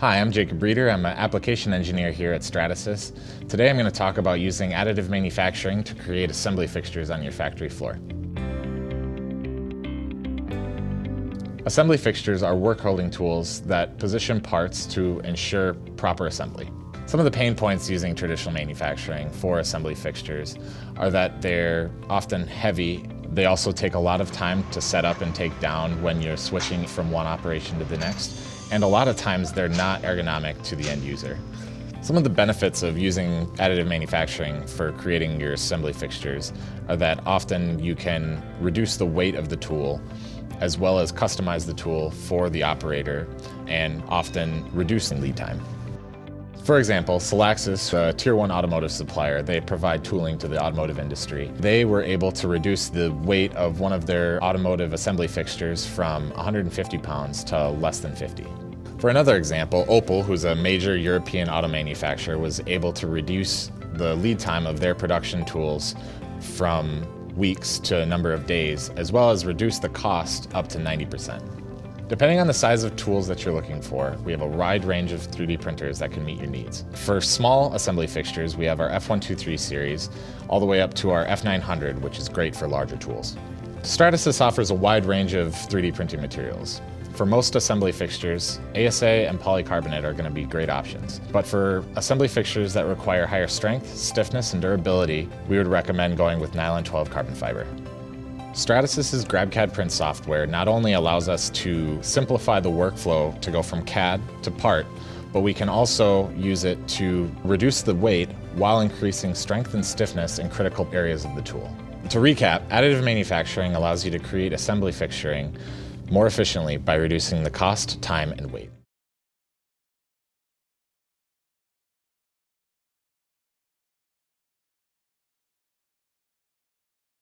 Hi, I'm Jacob Rueter. I'm an application engineer here at Stratasys. Today I'm going to talk about using additive manufacturing to create assembly fixtures on your factory floor. Assembly fixtures are work-holding tools that position parts to ensure proper assembly. Some of the pain points using traditional manufacturing for assembly fixtures are that they're often heavy. They also take a lot of time to set up and take down when you're switching from one operation to the next. And a lot of times they're not ergonomic to the end user. Some of the benefits of using additive manufacturing for creating your assembly fixtures are that often you can reduce the weight of the tool as well as customize the tool for the operator and often reducing lead time. For example, Sylaxis, a Tier 1 automotive supplier, they provide tooling to the automotive industry. They were able to reduce the weight of one of their automotive assembly fixtures from 150 pounds to less than 50. For another example, Opel, who's a major European auto manufacturer, was able to reduce the lead time of their production tools from weeks to a number of days, as well as reduce the cost up to 90%. Depending on the size of tools that you're looking for, we have a wide range of 3D printers that can meet your needs. For small assembly fixtures, we have our F123 series, all the way up to our F900, which is great for larger tools. Stratasys offers a wide range of 3D printing materials. For most assembly fixtures, ASA and polycarbonate are going to be great options. But for assembly fixtures that require higher strength, stiffness, and durability, we would recommend going with Nylon 12 carbon fiber. Stratasys' GrabCAD print software not only allows us to simplify the workflow to go from CAD to part, but we can also use it to reduce the weight while increasing strength and stiffness in critical areas of the tool. To recap, additive manufacturing allows you to create assembly fixturing more efficiently by reducing the cost, time, and weight.